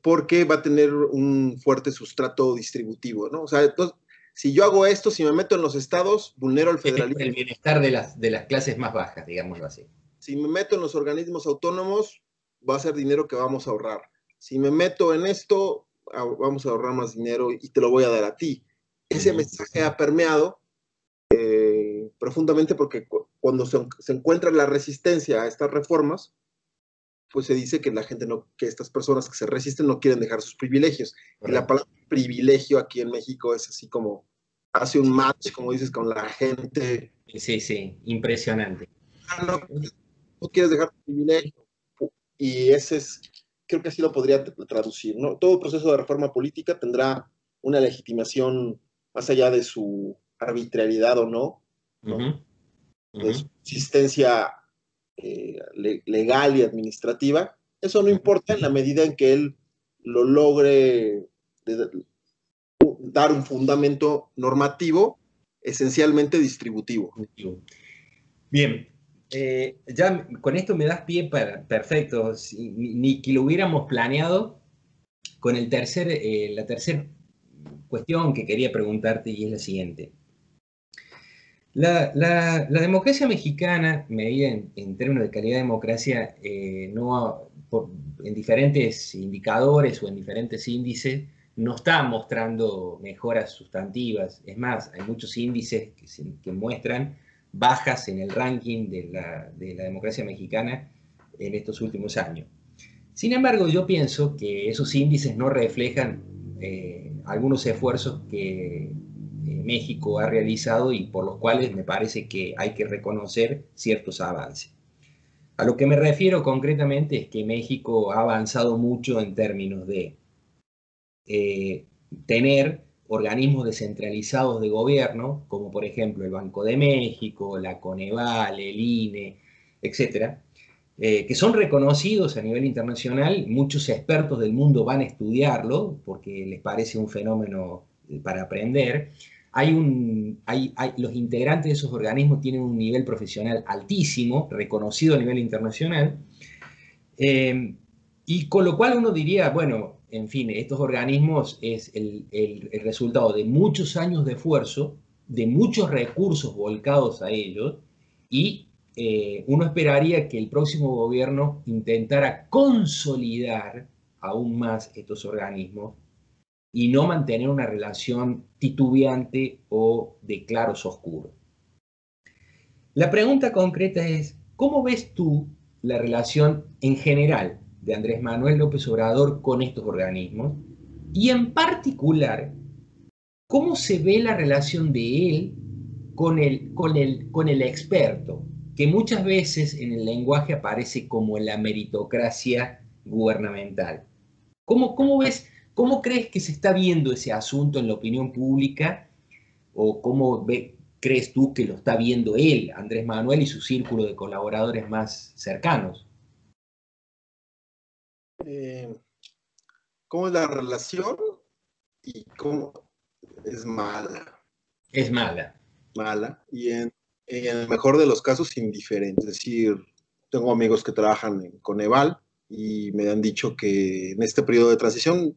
Porque va a tener un fuerte sustrato distributivo, ¿no? O sea, entonces, si yo hago esto, si me meto en los estados, vulnero el federalismo. El bienestar de las clases más bajas, digámoslo así. Si me meto en los organismos autónomos, va a ser dinero que vamos a ahorrar. Si me meto en esto, vamos a ahorrar más dinero y te lo voy a dar a ti. Ese mensaje ha permeado profundamente porque cuando se encuentra la resistencia a estas reformas, pues se dice que la gente que estas personas que se resisten no quieren dejar sus privilegios. Correcto. Y la palabra privilegio aquí en México es así como, hace un match, como dices, con la gente. Sí, sí, impresionante. No quieres dejar tu privilegio. Y ese es, creo que así lo podría traducir, ¿no? Todo proceso de reforma política tendrá una legitimación más allá de su arbitrariedad o no, de su existencia legal y administrativa. Eso no importa en la medida en que él lo logre dar un fundamento normativo esencialmente distributivo. Bien, ya con esto me das pie para perfecto, ni que lo hubiéramos planeado con la tercera cuestión que quería preguntarte, y es la siguiente. La democracia mexicana, medida en términos de calidad de democracia, en diferentes indicadores o en diferentes índices, no está mostrando mejoras sustantivas. Es más, hay muchos índices que muestran bajas en el ranking de la democracia mexicana en estos últimos años. Sin embargo, yo pienso que esos índices no reflejan algunos esfuerzos que México ha realizado y por los cuales me parece que hay que reconocer ciertos avances. A lo que me refiero concretamente es que México ha avanzado mucho en términos de tener organismos descentralizados de gobierno, como por ejemplo el Banco de México, la Coneval, el INE, etcétera, que son reconocidos a nivel internacional. Muchos expertos del mundo van a estudiarlo porque les parece un fenómeno para aprender. Los integrantes de esos organismos tienen un nivel profesional altísimo, reconocido a nivel internacional, y con lo cual uno diría, bueno, en fin, estos organismos es el resultado de muchos años de esfuerzo, de muchos recursos volcados a ellos, y uno esperaría que el próximo gobierno intentara consolidar aún más estos organismos y no mantener una relación titubeante o de claros oscuros. La pregunta concreta es, ¿cómo ves tú la relación en general de Andrés Manuel López Obrador con estos organismos? Y en particular, ¿cómo se ve la relación de él con el experto, que muchas veces en el lenguaje aparece como la meritocracia gubernamental? ¿Cómo ves, cómo crees que se está viendo ese asunto en la opinión pública? ¿O cómo crees tú que lo está viendo él, Andrés Manuel, y su círculo de colaboradores más cercanos? ¿Cómo es la relación? Y cómo es mala. Es mala. Mala. Y en el mejor de los casos, indiferente. Es decir, tengo amigos que trabajan en Coneval y me han dicho que en este periodo de transición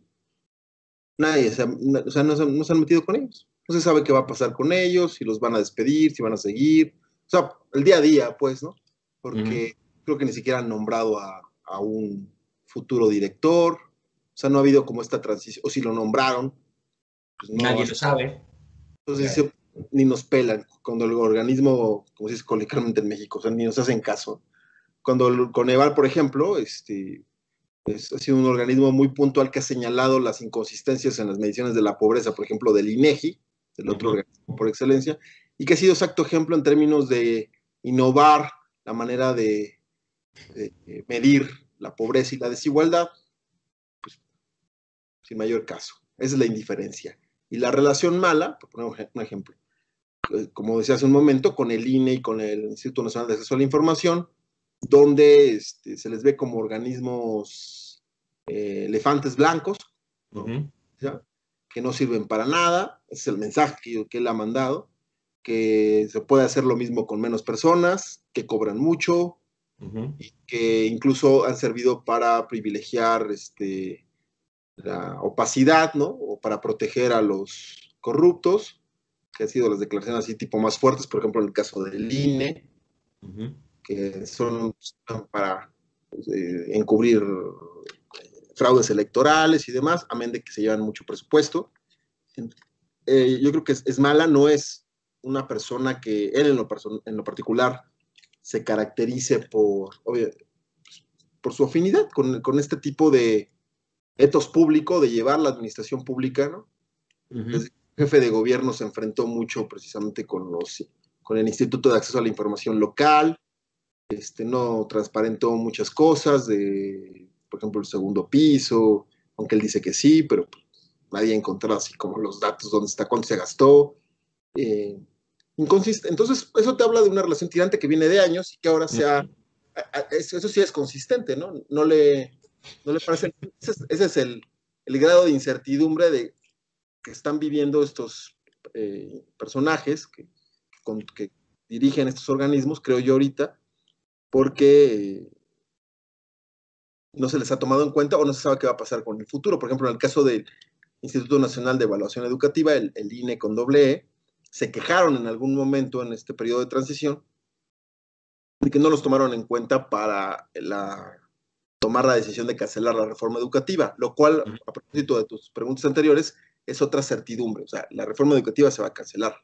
nadie, no se han metido con ellos. No se sabe qué va a pasar con ellos, si los van a despedir, si van a seguir. O sea, el día a día, pues, ¿no? Porque creo que ni siquiera han nombrado a un futuro director, o sea, no ha habido como esta transición, o si lo nombraron, pues no. Nadie lo sabe. Entonces, Claro. ni nos pelan, cuando el organismo, como se dice coloquialmente en México, o sea, ni nos hacen caso. Cuando el Coneval, por ejemplo, ha sido un organismo muy puntual que ha señalado las inconsistencias en las mediciones de la pobreza, por ejemplo, del INEGI, del otro organismo por excelencia, y que ha sido exacto ejemplo en términos de innovar la manera de medir la pobreza y la desigualdad, pues sin mayor caso. Esa es la indiferencia. Y la relación mala, por poner un ejemplo, como decía hace un momento, con el INE y con el Instituto Nacional de Acceso a la Información, donde se les ve como organismos elefantes blancos, ¿no? ¿Ya? Que no sirven para nada. Ese es el mensaje que él ha mandado, que se puede hacer lo mismo con menos personas, que cobran mucho, y que incluso han servido para privilegiar la opacidad, ¿no? O para proteger a los corruptos, que han sido las declaraciones así tipo más fuertes, por ejemplo, en el caso del INE, que son para encubrir fraudes electorales y demás, amén de que se llevan mucho presupuesto. Yo creo que es mala, no es una persona que él en lo particular se caracterice por su afinidad con este tipo de etos público, de llevar la administración pública, ¿no? Desde el jefe de gobierno se enfrentó mucho precisamente con el Instituto de Acceso a la Información Local, no transparentó muchas cosas, por ejemplo, el segundo piso, aunque él dice que sí, pero nadie ha encontrado así como los datos, dónde está, cuánto se gastó. Entonces, eso te habla de una relación tirante que viene de años y que ahora eso sí es consistente, ¿no? No le parece. Ese es el grado de incertidumbre que están viviendo estos personajes que dirigen estos organismos, creo yo ahorita, porque no se les ha tomado en cuenta o no se sabe qué va a pasar con el futuro. Por ejemplo, en el caso del Instituto Nacional de Evaluación Educativa, el INE con doble E, se quejaron en algún momento en este periodo de transición de que no los tomaron en cuenta para tomar la decisión de cancelar la reforma educativa, lo cual, a propósito de tus preguntas anteriores, es otra certidumbre. O sea, la reforma educativa se va a cancelar.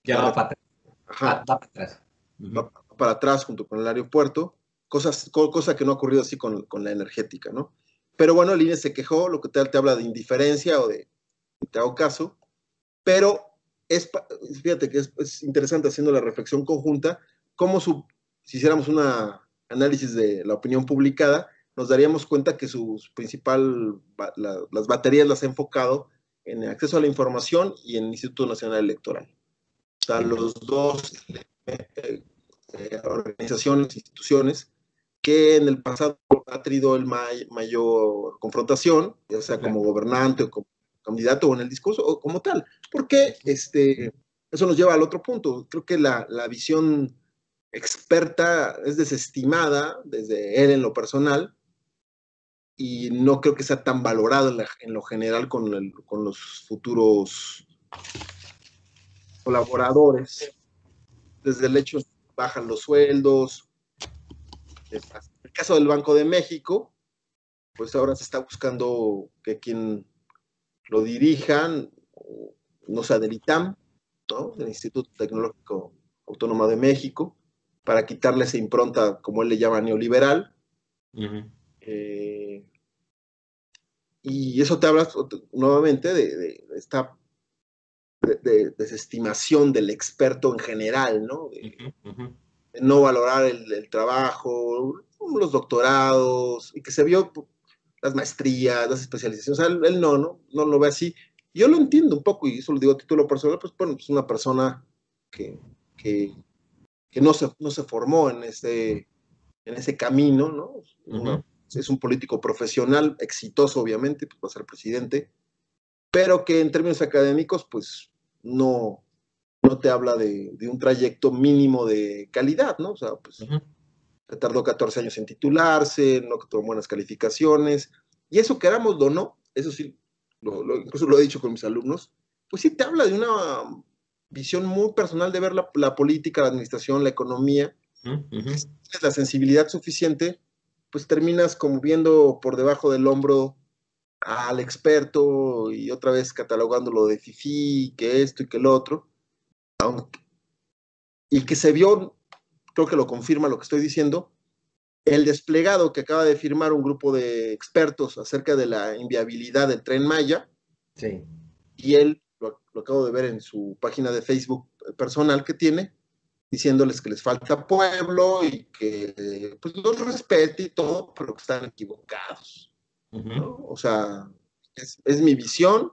Ya va para atrás. Ajá, Va para atrás. va para atrás junto con el aeropuerto, cosa que no ha ocurrido así con la energética, ¿no? Pero bueno, el INE se quejó, lo que te habla de indiferencia o de te hago caso, pero fíjate que es interesante haciendo la reflexión conjunta, cómo si hiciéramos un análisis de la opinión publicada, nos daríamos cuenta que las baterías las ha enfocado en el acceso a la información y en el Instituto Nacional Electoral. O sea, los dos organizaciones, instituciones, que en el pasado ha tenido el mayor confrontación, ya sea como gobernante o como candidato o en el discurso o como tal, porque eso nos lleva al otro punto. Creo que la visión experta es desestimada desde él en lo personal y no creo que sea tan valorado en lo general con los futuros colaboradores. Desde el hecho bajan los sueldos. En el caso del Banco de México, pues ahora se está buscando que quien lo dirijan no sea del ITAM, ¿no? Del Instituto Tecnológico Autónomo de México, para quitarle esa impronta, como él le llama, neoliberal. Y eso te habla nuevamente de esta desestimación del experto en general, ¿no? De no valorar el trabajo, los doctorados, y que se vio las maestrías, las especializaciones. O sea, él no lo ve así. Yo lo entiendo un poco, y eso lo digo a título personal, pues bueno, es una persona que no se formó en ese camino, ¿no? Es un político profesional, exitoso obviamente, pues va a ser presidente, pero que en términos académicos, pues no te habla de un trayecto mínimo de calidad, ¿no? O sea, pues se tardó 14 años en titularse, no tuvo buenas calificaciones, y eso querámoslo o no, eso sí, incluso lo he dicho con mis alumnos, pues sí te habla de una visión muy personal de ver la política, la administración, la economía. Tienes la sensibilidad suficiente pues terminas como viendo por debajo del hombro al experto y otra vez catalogándolo de fifí, que esto y que lo otro, y que se vio, creo que lo confirma lo que estoy diciendo, el desplegado que acaba de firmar un grupo de expertos acerca de la inviabilidad del Tren Maya, Sí. y él, lo acabo de ver en su página de Facebook personal que tiene, diciéndoles que les falta pueblo y que pues los respete y todo, pero que están equivocados, ¿no? O sea, es mi visión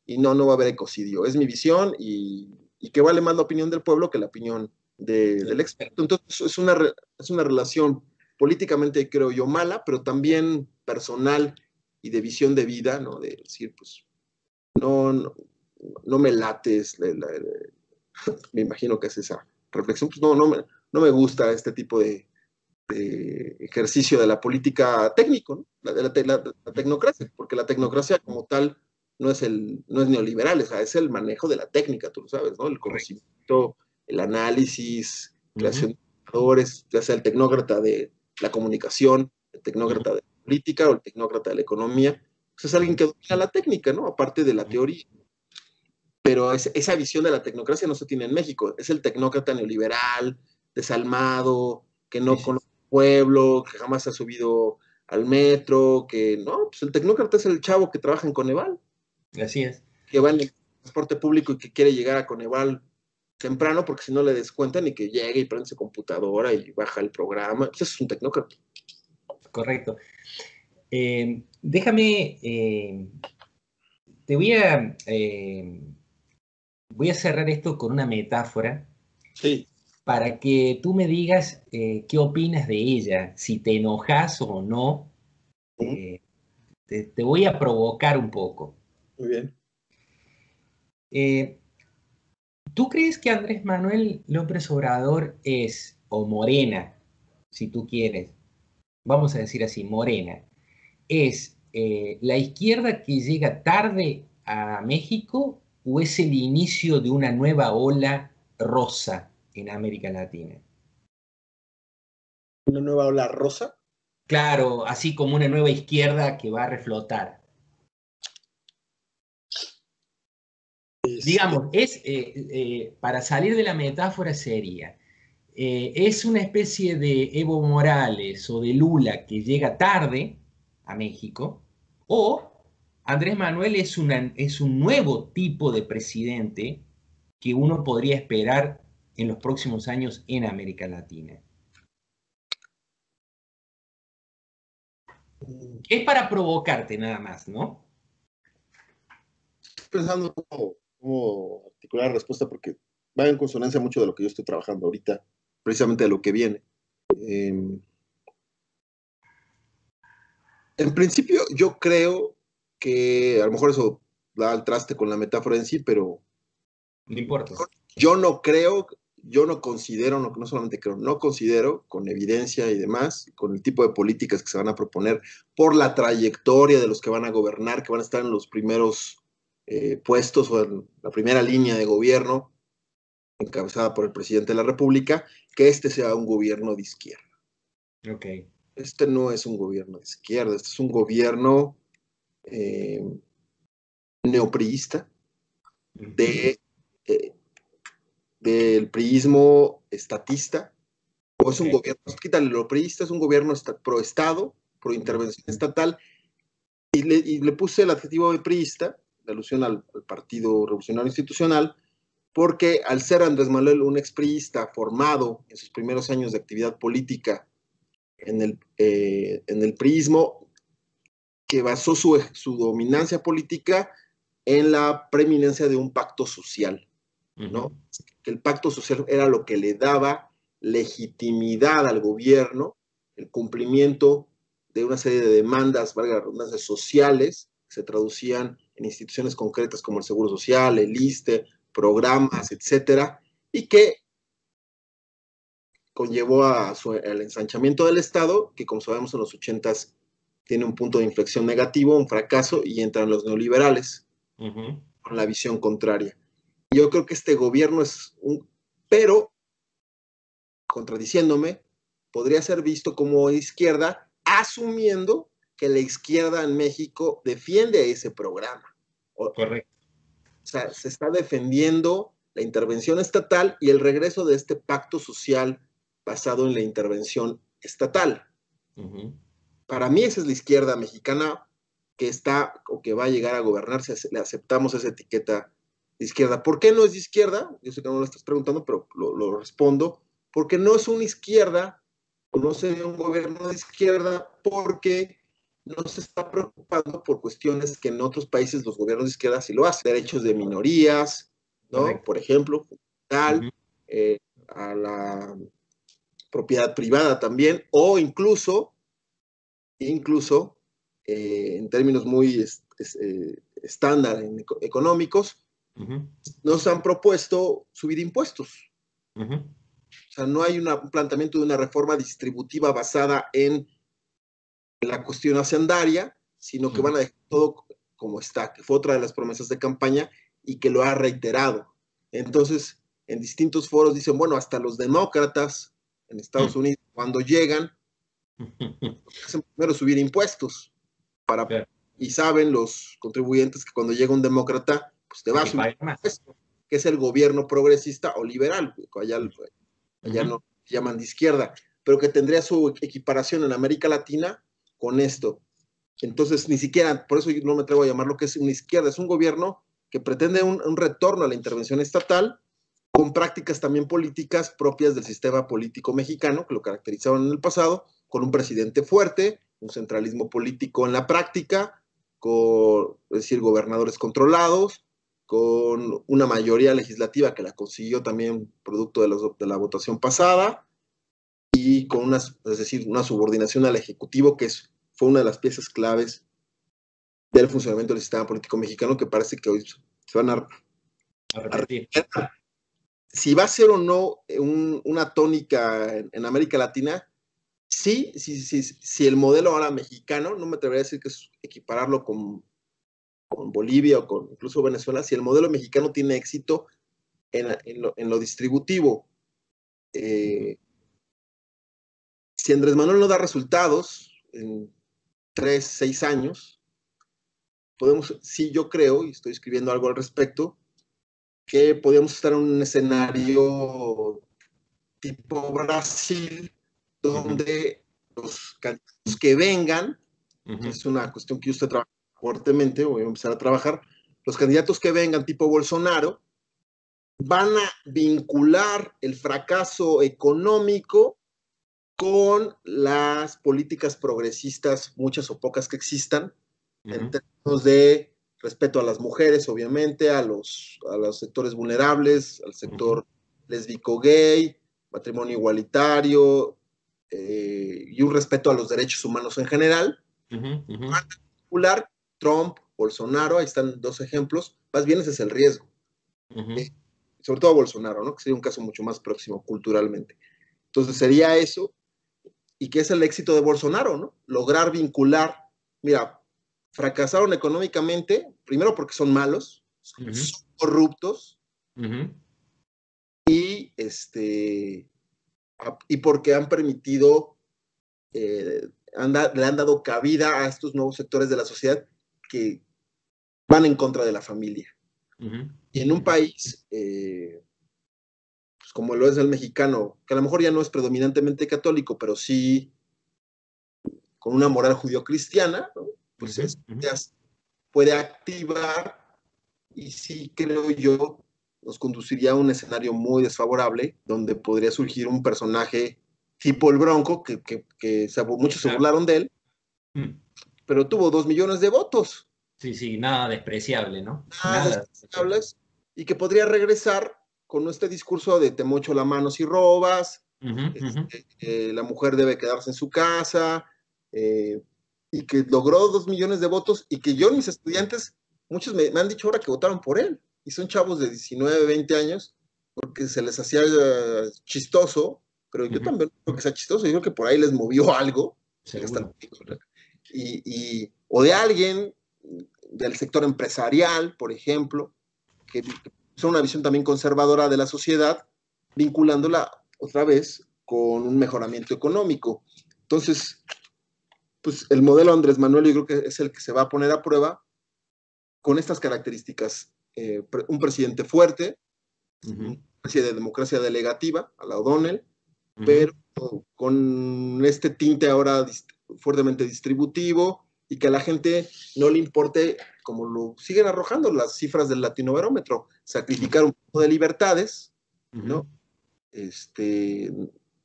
y no va a haber ecocidio, es mi visión y que vale más la opinión del pueblo que la opinión del experto. Entonces es una relación políticamente, creo yo, mala, pero también personal y de visión de vida, ¿no? De decir, pues, no, no me lates, me imagino que es esa reflexión, pues no me gusta este tipo de ejercicio de la política técnico, ¿no? La tecnocracia, porque la tecnocracia como tal no es neoliberal, o sea, es el manejo de la técnica, tú lo sabes, ¿no? El conocimiento, el análisis, creación de indicadores, ya sea el tecnócrata de la comunicación, el tecnócrata de la política o el tecnócrata de la economía, pues es alguien que domina la técnica, ¿no? Aparte de la teoría. Pero esa visión de la tecnocracia no se tiene en México. Es el tecnócrata neoliberal, desalmado, que no conoce el pueblo, que jamás ha subido al metro, que no, pues el tecnócrata es el chavo que trabaja en Coneval, Así es. que va en el transporte público y que quiere llegar a Coneval temprano porque si no le descuentan y que llegue y prende su computadora y baja el programa. Pues eso es un tecnócrata. Correcto. Déjame, te voy a cerrar esto con una metáfora Sí. para que tú me digas qué opinas de ella, si te enojas o no. eh, te voy a provocar un poco. Muy bien. Eh, ¿Tú crees que Andrés Manuel López Obrador es, o Morena, si tú quieres, vamos a decir así, Morena, es la izquierda que llega tarde a México o es el inicio de una nueva ola rosa en América Latina? Una nueva ola rosa. Claro, así como una nueva izquierda que va a reflotar. Este, Digamos, para salir de la metáfora sería, es una especie de Evo Morales o de Lula que llega tarde a México, o Andrés Manuel es un nuevo tipo de presidente que uno podría esperar en los próximos años en América Latina. Es para provocarte nada más, ¿no? pensando cómo articular la respuesta porque va en consonancia mucho de lo que yo estoy trabajando ahorita, precisamente de lo que viene. Eh, en principio, yo creo que a lo mejor eso da al traste con la metáfora en sí, pero No importa. yo no creo, yo no considero, no solamente creo, no considero con evidencia y demás, con el tipo de políticas que se van a proponer, por la trayectoria de los que van a gobernar, que van a estar en los primeros puestos o en la primera línea de gobierno, encabezada por el presidente de la República, que este sea un gobierno de izquierda. Ok. Este no es un gobierno de izquierda, este es un gobierno eh, neopriista de, eh, del priismo estatista, o es un Ok. gobierno, quítale lo priista, es un gobierno pro Estado, pro intervención estatal, y le puse el adjetivo de priista, de alusión al Partido Revolucionario Institucional, porque al ser Andrés Manuel un expriista formado en sus primeros años de actividad política en el priismo, que basó su dominancia política en la preeminencia de un pacto social, ¿no? Que el pacto social era lo que le daba legitimidad al gobierno, el cumplimiento de una serie de demandas, valga la redundancia, sociales, que se traducían en instituciones concretas como el Seguro Social, el ISSSTE, programas, etcétera, y que conllevó al ensanchamiento del Estado, que como sabemos en los 80s tiene un punto de inflexión negativo, un fracaso, y entran los neoliberales con la visión contraria. Yo creo que este gobierno es pero, contradiciéndome, podría ser visto como izquierda asumiendo que la izquierda en México defiende ese programa. Correcto. O sea, se está defendiendo la intervención estatal y el regreso de este pacto social basado en la intervención estatal. Para mí esa es la izquierda mexicana que está o que va a llegar a gobernar si le aceptamos esa etiqueta de izquierda. ¿Por qué no es de izquierda? Yo sé que no lo estás preguntando, pero lo respondo. Porque no es una izquierda, o no sería un gobierno de izquierda, porque no se está preocupando por cuestiones que en otros países los gobiernos de izquierda sí lo hacen. Derechos de minorías, ¿no? Correcto. Por ejemplo, tal, a la propiedad privada también, o incluso en términos muy estándar económicos, nos han propuesto subir impuestos. O sea, no hay un planteamiento de una reforma distributiva basada en la cuestión hacendaria, sino que van a dejar todo como está, que fue otra de las promesas de campaña y que lo ha reiterado. Entonces, en distintos foros dicen, bueno, hasta los demócratas en Estados Unidos, cuando llegan, hacen primero subir impuestos y saben los contribuyentes que cuando llega un demócrata, pues te va a subir impuestos, que es el gobierno progresista o liberal, allá no llaman de izquierda, pero que tendría su equiparación en América Latina con esto. Entonces, ni siquiera, por eso yo no me atrevo a llamar lo que es una izquierda, es un gobierno que pretende un retorno a la intervención estatal, con prácticas también políticas propias del sistema político mexicano, que lo caracterizaban en el pasado, con un presidente fuerte, un centralismo político en la práctica, con, es decir, gobernadores controlados, con una mayoría legislativa que la consiguió también producto de la votación pasada, y con una subordinación al Ejecutivo que fue una de las piezas claves del funcionamiento del sistema político mexicano, que parece que hoy se van a repetir. Si va a ser o no una tónica en América Latina, sí, el modelo ahora mexicano, no me atrevería a decir que es equipararlo con Bolivia o con incluso Venezuela, si el modelo mexicano tiene éxito en lo distributivo. Si Andrés Manuel no da resultados en 3, 6 años, sí, yo creo, y estoy escribiendo algo al respecto, que podríamos estar en un escenario tipo Brasil, donde los candidatos que vengan, es una cuestión que yo estoy trabajando fuertemente, voy a empezar a trabajar, los candidatos que vengan tipo Bolsonaro van a vincular el fracaso económico con las políticas progresistas, muchas o pocas que existan, en términos de respeto a las mujeres, obviamente, a los sectores vulnerables, al sector lésbico-gay, matrimonio igualitario, y un respeto a los derechos humanos en general. En particular, Trump, Bolsonaro, ahí están 2 ejemplos, más bien ese es el riesgo. Sobre todo Bolsonaro, ¿no? Que sería un caso mucho más próximo culturalmente. Entonces sería eso, y que es el éxito de Bolsonaro, ¿no? Lograr vincular, mira, fracasaron económicamente, primero porque son malos, son corruptos, y porque han permitido, le han dado cabida a estos nuevos sectores de la sociedad que van en contra de la familia. Y en un país, pues como lo es el mexicano, que a lo mejor ya no es predominantemente católico, pero sí con una moral judío-cristiana, ¿no? Pues puede activar, y sí creo yo nos conduciría a un escenario muy desfavorable, donde podría surgir un personaje tipo el Bronco, que muchos se burlaron de él, pero tuvo 2 millones de votos. Sí, nada despreciable, ¿no? Nada despreciables, y que podría regresar con este discurso de te mocho la mano si robas, la mujer debe quedarse en su casa, y que logró 2 millones de votos, y que yo, mis estudiantes, muchos me han dicho ahora que votaron por él, y son chavos de 19, 20 años, porque se les hacía chistoso, pero yo también creo que sea chistoso, yo creo que por ahí les movió algo, o de alguien del sector empresarial, por ejemplo, que es una visión también conservadora de la sociedad, vinculándola otra vez con un mejoramiento económico. Entonces, pues el modelo Andrés Manuel yo creo que es el que se va a poner a prueba con estas características. Un presidente fuerte, una especie de democracia delegativa, a la O'Donnell, pero con este tinte ahora fuertemente distributivo, y que a la gente no le importe, como lo siguen arrojando las cifras del Latinobarómetro, sacrificar un poco de libertades, ¿no?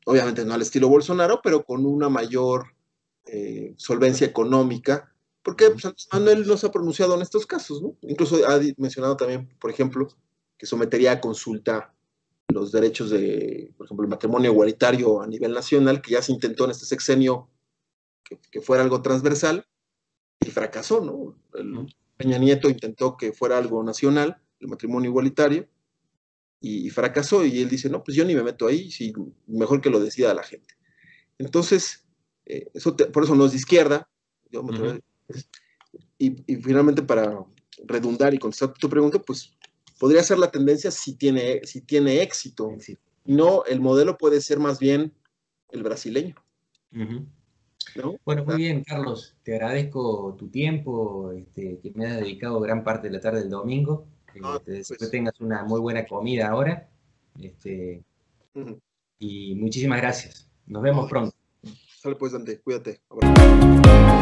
Obviamente no al estilo Bolsonaro, pero con una mayor solvencia económica, porque pues, Manuel no se ha pronunciado en estos casos, ¿no? Incluso ha mencionado también, por ejemplo, que sometería a consulta los derechos de, por ejemplo, el matrimonio igualitario a nivel nacional, que ya se intentó en este sexenio que fuera algo transversal, y fracasó, ¿no? Peña Nieto intentó que fuera algo nacional, el matrimonio igualitario, y fracasó, y él dice, no, pues yo ni me meto ahí, si, mejor que lo decida la gente. Entonces, por eso no es de izquierda, y finalmente para redundar y contestar tu pregunta, pues podría ser la tendencia si tiene éxito. No, el modelo puede ser más bien el brasileño. ¿No? Bueno, muy bien, Carlos. Te agradezco tu tiempo, que me has dedicado gran parte de la tarde del domingo. Te deseo que tengas una muy buena comida ahora. Y muchísimas gracias. Nos vemos pronto. Sale pues, Dante, cuídate. Abrazo.